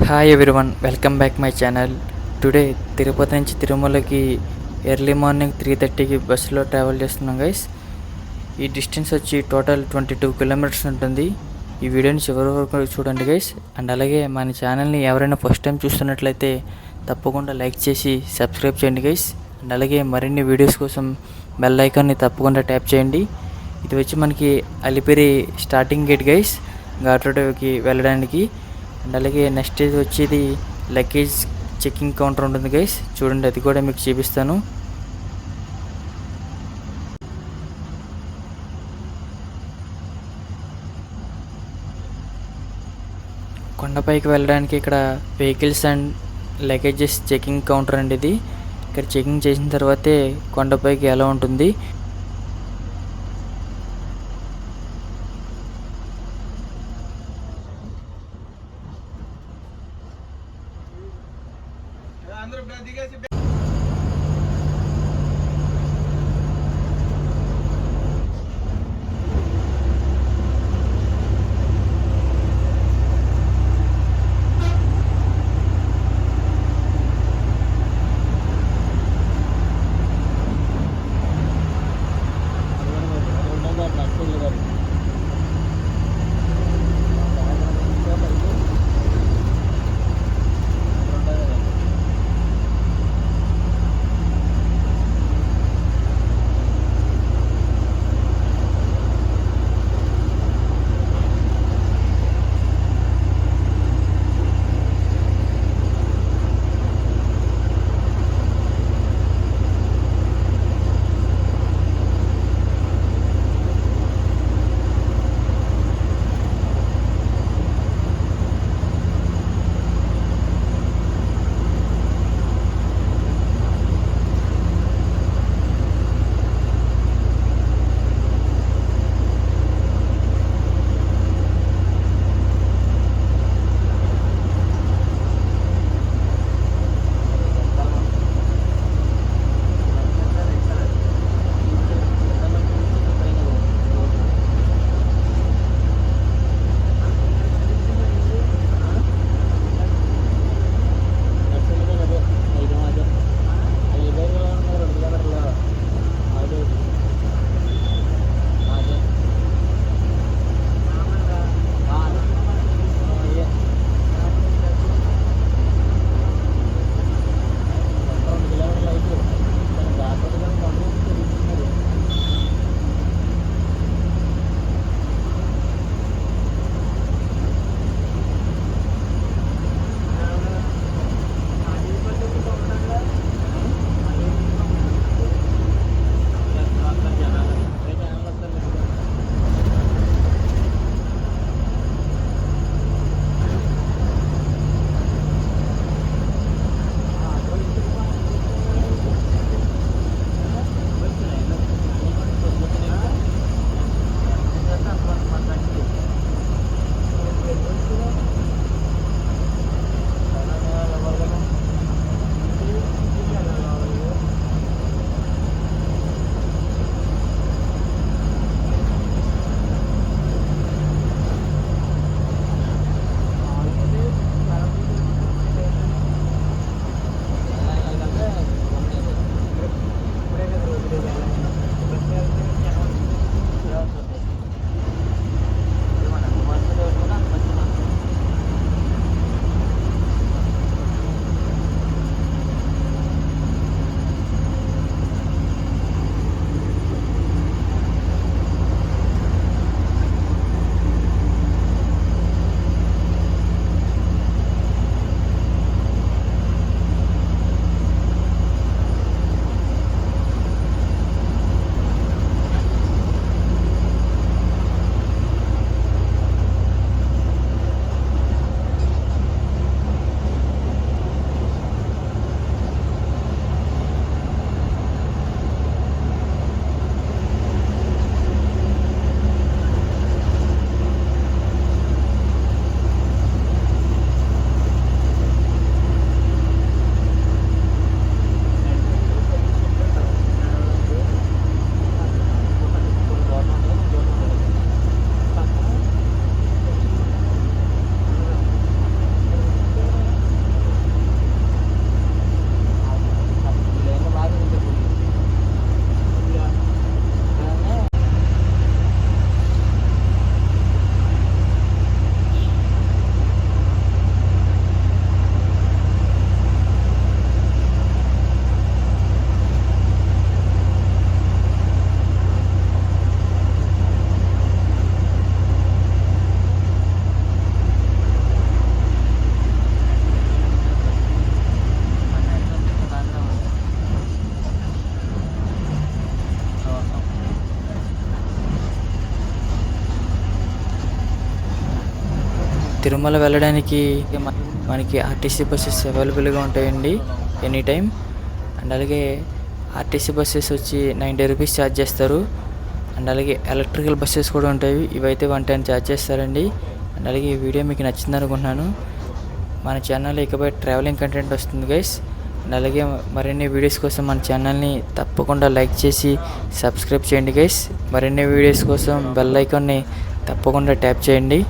Hi everyone, welcome back my channel. Today Tirupati నుంచి తిరుమలకి early morning 3:30కి బస్సులో ట్రావెల్ చేస్తున్నాం గైస్. ఈ డిస్టెన్స్ వచ్చి టోటల్ 22 కిలోమీటర్స్ ఉంటుంది. ఈ వీడియోని చివరి వరకు చూడండి గైస్. అండ్ అలాగే మన ఛానల్ని ఎవరైనా ఫస్ట్ టైం చూస్తున్నట్లయితే తప్పకుండా లైక్ చేసి సబ్స్క్రైబ్ చేయండి గైస్. అండ్ అలాగే మరిన్ని వీడియోస్ కోసం బెల్ ఐకాన్ని తప్పకుండా ట్యాప్ చేయండి. ఇది వచ్చి మనకి Alipiri starting gate guys, ghat రోడ్కి వెళ్ళడానికి. అండ్ అలాగే నెక్స్ట్ ఇది వచ్చేది లగేజ్ చెకింగ్ కౌంటర్ ఉంటుంది గైస్, చూడండి అది కూడా మీకు చూపిస్తాను. కొండపైకి వెళ్ళడానికి ఇక్కడ vehicles and luggages checking counter అండి ఇది. ఇక్కడ చెకింగ్ చేసిన తర్వాతే కొండపైకి ఎలా ఉంటుంది. తిరుమల వెళ్ళడానికి మనకి ఆర్టీసీ బస్సెస్ అవైలబుల్గా ఉంటాయండి ఎనీ టైం. అండ్ అలాగే ఆర్టీసీ బస్సెస్ వచ్చి 90 రూపీస్ ఛార్జ్ చేస్తారు. అండ్ అలాగే ఎలక్ట్రికల్ బస్సెస్ కూడా ఉంటాయి, ఇవైతే 110 ఛార్జ్ చేస్తారండి. అండ్ అలాగే ఈ వీడియో మీకు నచ్చింది అనుకుంటున్నాను. మన ఛానల్లో ఇకపై ట్రావెలింగ్ కంటెంట్ వస్తుంది గైస్. అండ్ అలాగే మరిన్ని వీడియోస్ కోసం మన ఛానల్ని తప్పకుండా లైక్ చేసి సబ్స్క్రైబ్ చేయండి గైస్. మరిన్ని వీడియోస్ కోసం బెల్ ఐకాన్ని తప్పకుండా ట్యాప్ చేయండి.